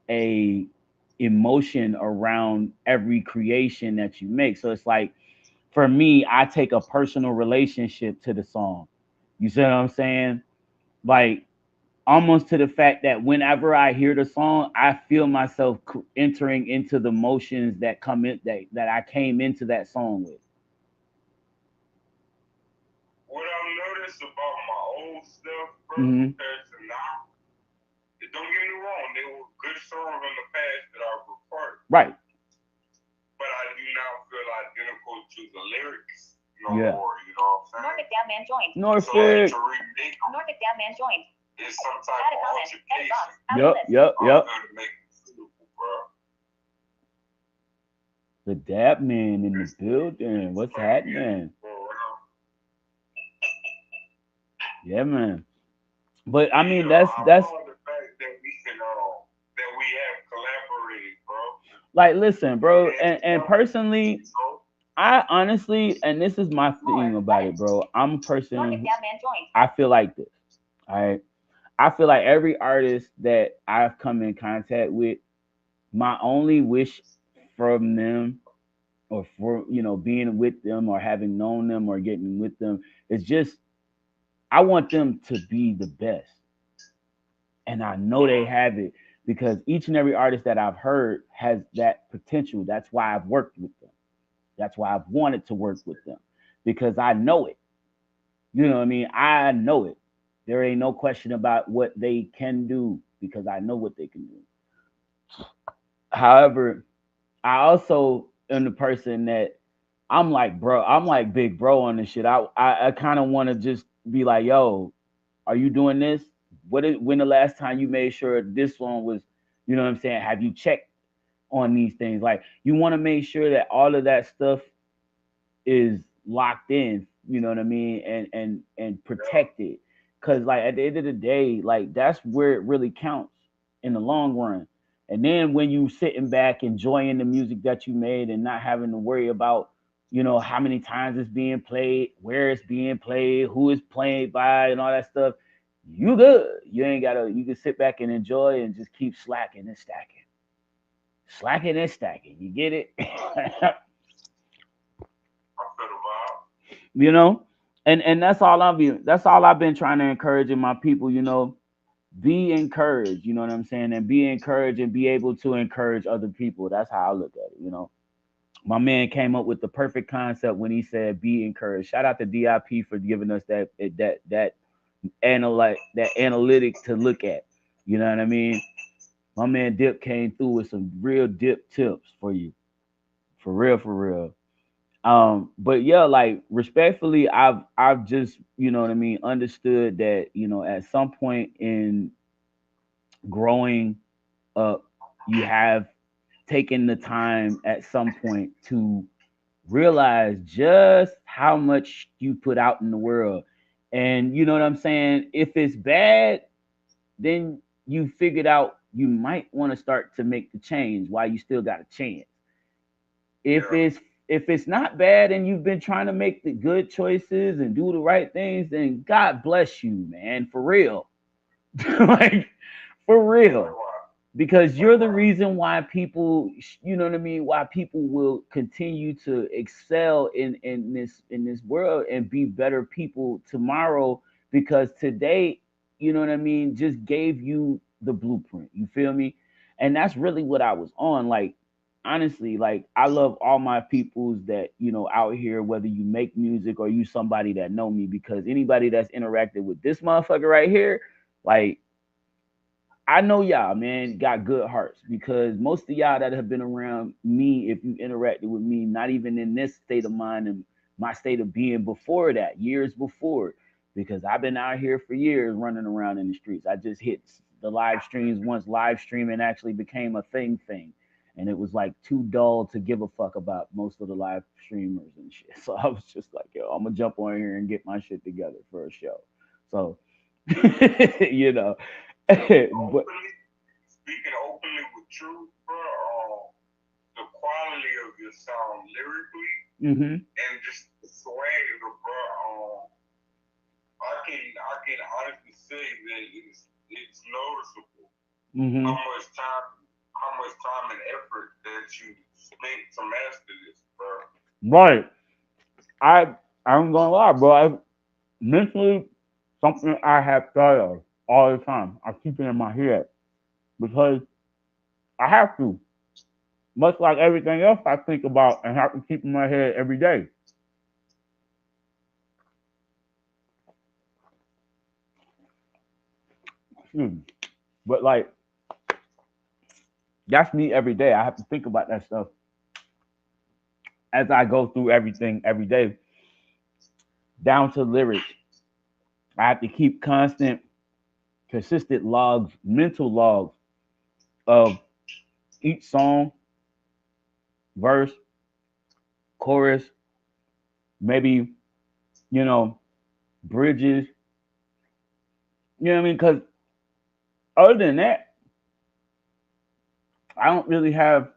a emotion around every creation that you make. So it's like, for me, I take a personal relationship to the song. You see what I'm saying? Like almost to the fact that whenever I hear the song, I feel myself entering into the motions that come in, that I came into that song with.
What I've noticed about my old stuff, bro, compared to now, don't get me wrong, there were good songs in the past that I recorded.
Right.
But I do not feel identical to the lyrics no
Yeah.
more, you know what I'm saying?
Norfolk Down Man joined.
Norfolk.
So to remake them
Norfolk Down Man joined.
is some type
Add a
of
comment. Edit box.
altercation.
Out of list.
Yep.
I'm gonna make it suitable, bro.
The Dap Man in the building. What's happening? Yeah, man. But I mean, that's
the fact that we can that we have collaborated, bro.
like, listen, bro, and personally, I honestly, and this is my thing about it, bro. I'm a person. I feel like this. All right. I feel like every artist that I've come in contact with, my only wish from them, or for, you know, being with them or having known them or getting with them, is just, I want them to be the best. And I know they have it, because each and every artist that I've heard has that potential. That's why I've worked with them. That's why I've wanted to work with them, because I know it. You know what I mean? I know it. There ain't no question about what they can do, because I know what they can do. However, I also am the person that I'm like, bro, I'm like big bro on this shit. I kind of want to just be like, yo, are you doing this? When the last time you made sure this one was, you know what I'm saying? Have you checked on these things? Like, you want to make sure that all of that stuff is locked in, you know what I mean, and protected. Cause like at the end of the day, like that's where it really counts in the long run. And then when you sitting back enjoying the music that you made and not having to worry about, you know, how many times it's being played, where it's being played, who it's played by, and all that stuff, you good. You ain't gotta. You can sit back and enjoy and just keep slacking and stacking, slacking and stacking. You get it?
I feel the vibe.
You know, and that's all I've been trying to encourage in my people. You know, be encouraged. You know what I'm saying, and be encouraged and be able to encourage other people. That's how I look at it. You know, my man came up with the perfect concept when he said be encouraged. Shout out to DIP for giving us that analytic to look at. You know what I mean? My man Dip came through with some real dip tips for you. For real, for real. But yeah, like respectfully, I've just, you know what I mean, understood that, you know, at some point in growing up, you have taken the time at some point to realize just how much you put out in the world. And you know what I'm saying? If it's bad, then you figured out you might want to start to make the change while you still got a chance. if
Yeah.
it's if it's not bad and you've been trying to make the good choices and do the right things, then God bless you, man, for real. Like for real. Because you're the reason why people, you know what I mean, why people will continue to excel in this world and be better people tomorrow, because today, you know what I mean, just gave you the blueprint. You feel me? And that's really what I was on. Like honestly, like I love all my peoples that, you know, out here, whether you make music or you somebody that know me, because anybody that's interacted with this motherfucker right here, like I know y'all, man, got good hearts, because most of y'all that have been around me, if you interacted with me, not even in this state of mind and my state of being before that, years before, because I've been out here for years running around in the streets. I just hit the live streams once live streaming actually became a thing. And it was like too dull to give a fuck about most of the live streamers and shit. So I was just like, yo, I'm gonna jump on here and get my shit together for a show. So, you know, but
Openly, speaking openly with truth, bro, the quality of your song lyrically
hmm
and just the swagger, bro. I can honestly say that it's noticeable
hmm
how much time and effort that you spent to master this, bro.
right. I I'm gonna lie, bro. Mentally, something I have thought of all the time. I keep it in my head because I have to. Much like everything else I think about and have to keep in my head every day. Excuse me. But like that's me every day. I have to think about that stuff as I go through everything every day, down to lyrics. I have to keep constant, consistent logs, mental logs of each song, verse, chorus, maybe, you know, bridges. You know what I mean? Because other than that, I don't really have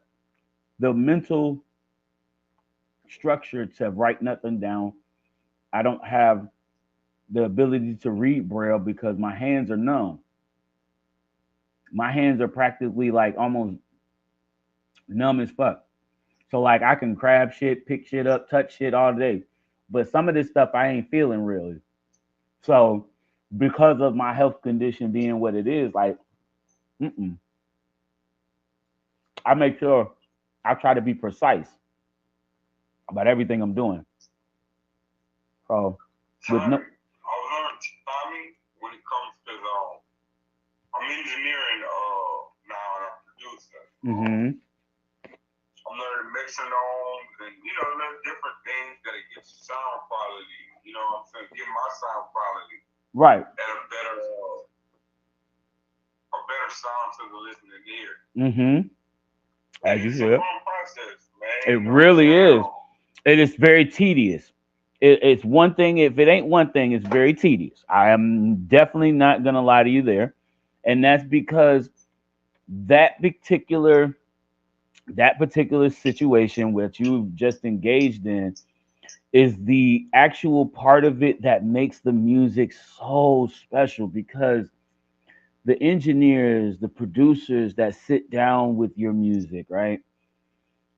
the mental structure to write nothing down. I don't have the ability to read braille because my hands are numb. My hands are practically like almost numb as fuck. So like I can grab shit, pick shit up, touch shit all day, but some of this stuff I ain't feeling really. So because of my health condition being what it is, like mm-mm, I make sure I try to be precise about everything I'm doing. So with no,
I've learned timing when it comes to I'm engineering now and I'm producer.
mm-hmm,
I'm learning metronomes and there's different things that it gets sound quality. You know what I'm saying? Get my sound quality
Right.
at a better sound to the listening ear.
Mm-hmm. As you
It's a
should.
long process, man.
It
You know what I'm
really
saying?
is. It is very tedious. It's one thing. If it ain't one thing, it's very tedious. I am definitely not gonna lie to you there, and that's because that particular that particular situation which you've just engaged in is the actual part of it that makes the music so special because the engineers, the producers that sit down with your music, right?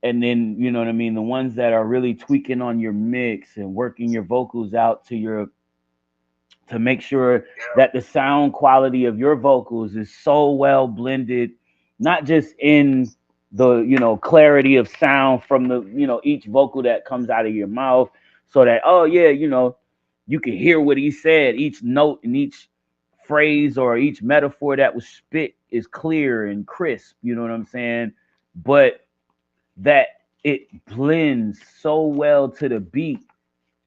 And then, you know what I mean, the ones that are really tweaking on your mix and working your vocals out to make sure that the sound quality of your vocals is so well blended, not just in the clarity of sound from the each vocal that comes out of your mouth, so that oh yeah, you can hear what he said, each note and each phrase or each metaphor that was spit is clear and crisp, you know what I'm saying? But that it blends so well to the beat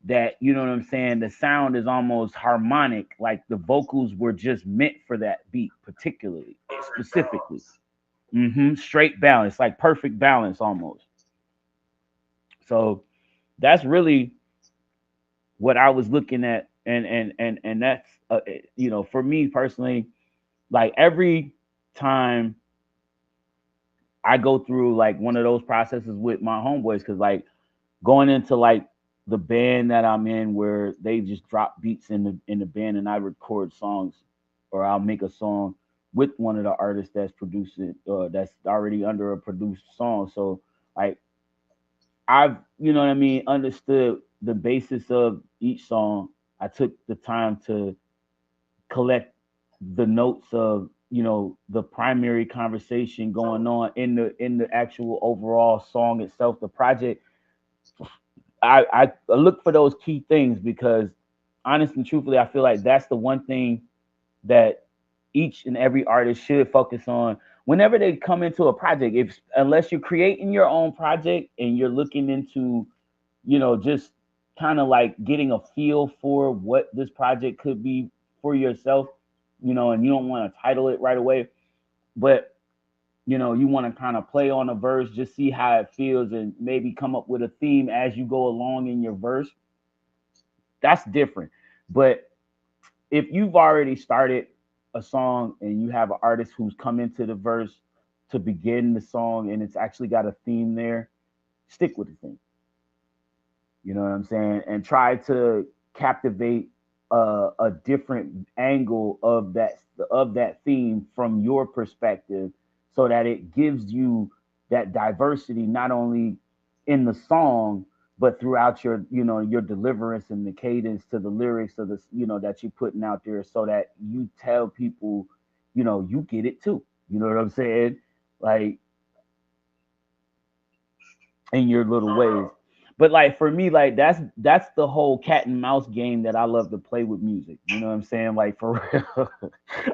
that you know what I'm saying, the sound is almost harmonic, like the vocals were just meant for that beat particularly, specifically. Straight balance, like perfect balance almost. So that's really what I was looking at, and that's for me personally, like every time I go through like one of those processes with my homeboys, because like going into like the band that I'm in where they just drop beats in the band and I record songs, or I'll make a song with one of the artists that's producing that's already under a produced song. So like I've what I mean, understood the basis of each song. I took the time to collect the notes of the primary conversation going on in the actual overall song itself, the project. I look for those key things because honest and truthfully, I feel like that's the one thing that each and every artist should focus on whenever they come into a project. If unless you're creating your own project and you're looking into, just kind of like getting a feel for what this project could be for yourself, and you don't want to title it right away, but you want to kind of play on a verse, just see how it feels, and maybe come up with a theme as you go along in your verse. That's different. But if you've already started a song and you have an artist who's come into the verse to begin the song and it's actually got a theme there, stick with the theme. You know what I'm saying? And try to captivate a different angle of that theme from your perspective, so that it gives you that diversity not only in the song but throughout your deliverance and the cadence to the lyrics of the that you're putting out there, so that you tell people you get it too. You know what I'm saying? Like in your little ways. But like for me, like that's the whole cat and mouse game that I love to play with music. You know what I'm saying? Like for real.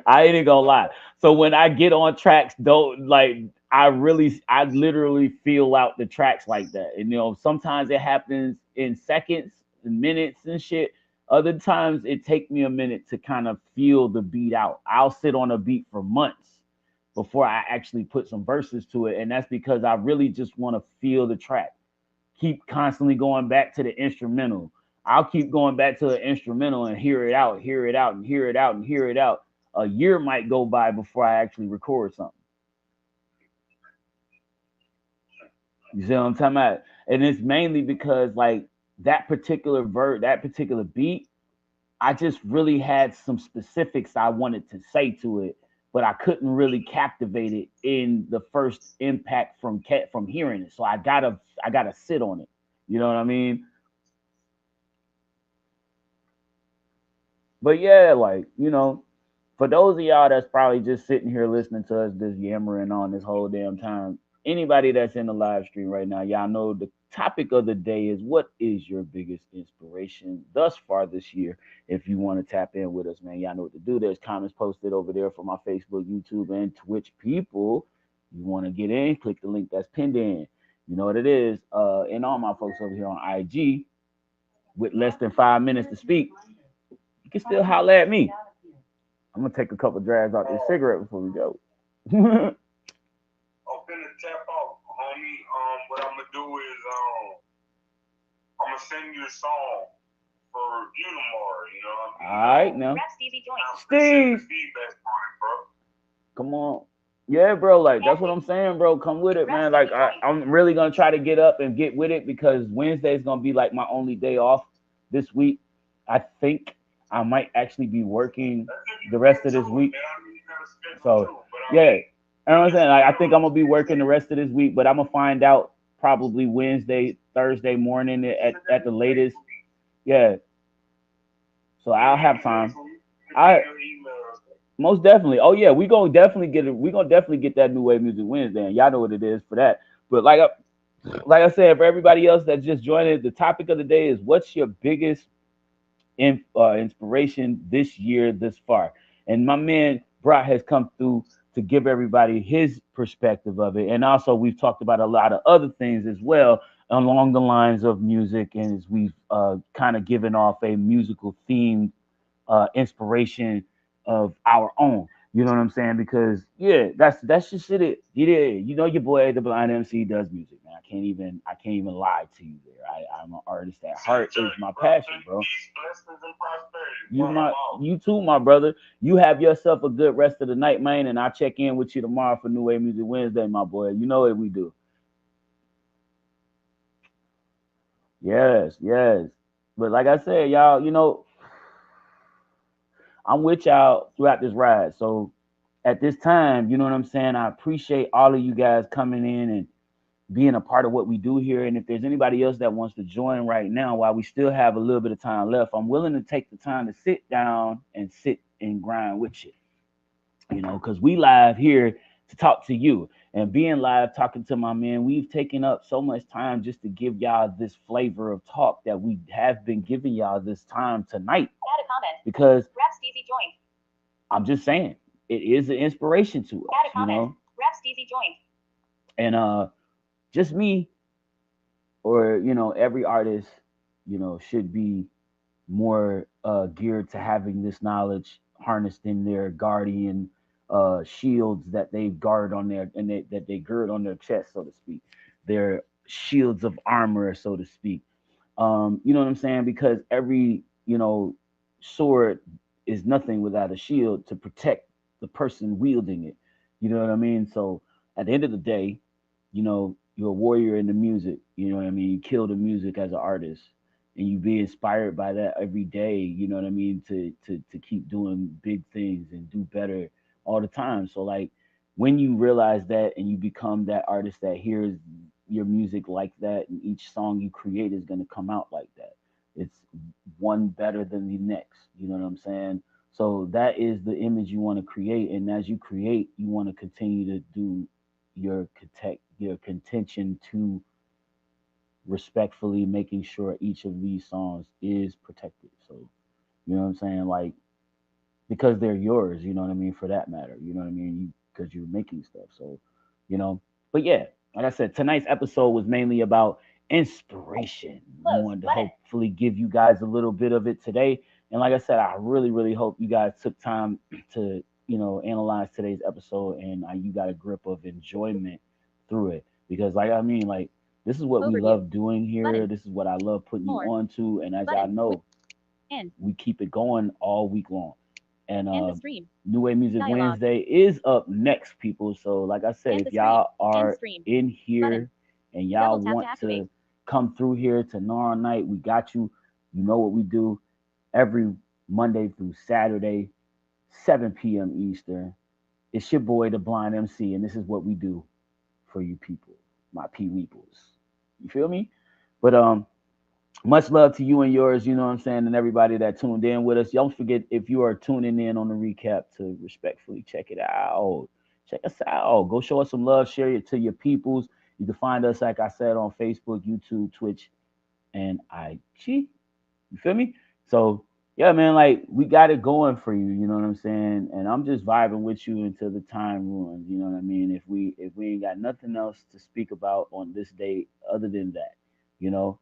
I ain't gonna lie. So when I get on tracks, don't like I literally feel out the tracks like that. And sometimes it happens in seconds and minutes and shit. Other times it take me a minute to kind of feel the beat out. I'll sit on a beat for months before I actually put some verses to it. And that's because I really just want to feel the track. Keep constantly going back to the instrumental. I'll keep going back to the instrumental and hear it out, hear it out, and hear it out, and hear it out. A year might go by before I actually record something. You see what I'm talking about? And it's mainly because like that particular beat, I just really had some specifics I wanted to say to it, but I couldn't really captivate it in the first impact from hearing it. So I gotta sit on it. You know what I mean? But yeah, like for those of y'all that's probably just sitting here listening to us just yammering on this whole damn time, anybody that's in the live stream right now, y'all know the topic of the day is what is your biggest inspiration thus far this year? If you want to tap in with us, man, y'all know what to do. There's comments posted over there for my Facebook, YouTube, and Twitch people. You want to get in, click the link that's pinned in. You know what it is. And all my folks over here on IG with less than 5 minutes to speak, you can still holler at me. I'm gonna take a couple drags out this cigarette before we go.
I'm finna tap out, homie. What I'm gonna do is I'm gonna send you a song for you tomorrow. You know what I mean?
All right, now,
Rep Stevie joined.
I appreciate the
Steve,
feedback on it, bro.
come on. Yeah, bro, like that's what I'm saying, bro. Come with it, man. Like I'm really gonna try to get up and get with it because Wednesday is gonna be like my only day off this week. I think I might actually be working the rest of this week. So yeah, you know what I'm saying? Like, I think I'm gonna be working the rest of this week, but I'm gonna find out probably Wednesday, Thursday morning at the latest. Yeah, so I'll have time. I most definitely. Oh yeah, we gonna definitely get it. We gonna definitely get that New Wave Music Wednesday, and y'all know what it is for that. But like I said, for everybody else that just joined it, the topic of the day is what's your biggest inspiration this year this far. And my man Brock has come through to give everybody his perspective of it. And also, we've talked about a lot of other things as well along the lines of music, and as we've kind of given off a musical themed inspiration of our own. You know what I'm saying? Because yeah, that's just it. Yeah, you know your boy the Blind MC does music, man. I can't even lie to you there. I'm an artist at heart is my passion, bro. You too, my brother. You have yourself a good rest of the night, man, and I'll check in with you tomorrow for New Wave Music Wednesday, my boy. You know what we do. Yes, yes. But like I said, y'all, I'm with y'all throughout this ride. So at this time, you know what I'm saying? I appreciate all of you guys coming in and being a part of what we do here. And if there's anybody else that wants to join right now, while we still have a little bit of time left, I'm willing to take the time to sit down and sit and grind with you, because we live here to talk to you. And being live talking to my man, we've taken up so much time just to give y'all this flavor of talk that we have been giving y'all this time tonight.
Add a comment.
Because
Rep Stevie joined.
I'm just saying, it is an inspiration to us,
Add a comment. Rep Stevie joined.
And just me or every artist should be more geared to having this knowledge harnessed in their guardian shields that they guard on their and that they gird on their chest, so to speak, their shields of armor, so to speak. You know what I'm saying? Because every sword is nothing without a shield to protect the person wielding it. You know what I mean? So at the end of the day, you're a warrior in the music. You know what I mean? You kill the music as an artist, and you be inspired by that every day. You know what I mean? To keep doing big things and do better all the time. So like when you realize that and you become that artist that hears your music like that, and each song you create is going to come out like that. It's one better than the next. You know what I'm saying? So that is the image you want to create, and as you create, you want to continue to do your contention to respectfully making sure each of these songs is protected. So you know what I'm saying? Like because they're yours. You know what I mean? For that matter, you know what I mean? Because you're making stuff. So but yeah, like I said, tonight's episode was mainly about inspiration. I wanted to hopefully give you guys a little bit of it today. And like I said, I really, really hope you guys took time to, analyze today's episode and you got a grip of enjoyment through it. Because, like, I mean, like, this is what we love doing here.
Button.
This is what I love putting
More.
you on to. And as y'all
Button.
know,
End.
we keep it going all week long. And
End the stream.
New Wave Music
Dialogue.
Wednesday is up next, people. So, like I said,
End
if
the
y'all
stream. End
are
stream.
in here
Button.
and y'all
Double tap to
want
activate.
to come through here tomorrow night, we got you. You know what we do every Monday through Saturday, 7 p.m. Eastern. It's your boy, the Blind MC, and this is what we do for you people, my P-Weeples. You feel me? But much love to you and yours, you know what I'm saying, and everybody that tuned in with us. Don't forget, if you are tuning in on the recap, to respectfully check it out. Check us out. Go show us some love. Share it to your peoples. You can find us, like I said, on Facebook, YouTube, Twitch, and IG. You feel me? So yeah, man, like we got it going for you, you know what I'm saying? And I'm just vibing with you until the time runs, you know what I mean? If we ain't got nothing else to speak about on this day other than that, you know,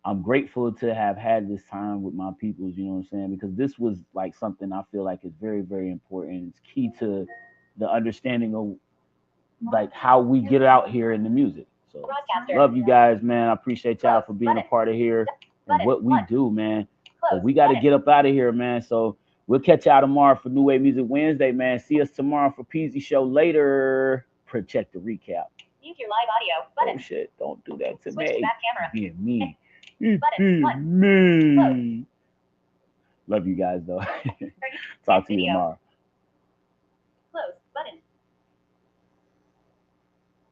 I'm grateful to have had this time with my peoples, you know what I'm saying? Because this was like something I feel like is very, very important. It's key to the understanding of like how we get out here in the music. So
Broadcaster.
love you guys, man. I appreciate y'all for being a part of here and what we do, man. But we got to get up out of here, man. So we'll catch y'all tomorrow for New Wave Music Wednesday, man. See us tomorrow for Peasy Show later. Check the recap.
Mute your live audio.
Oh
Button.
shit! Don't do that to
Switch to
me.
back camera.
Being mean. It's
Button.
being mean. Love you guys though. Talk to you
Video.
tomorrow.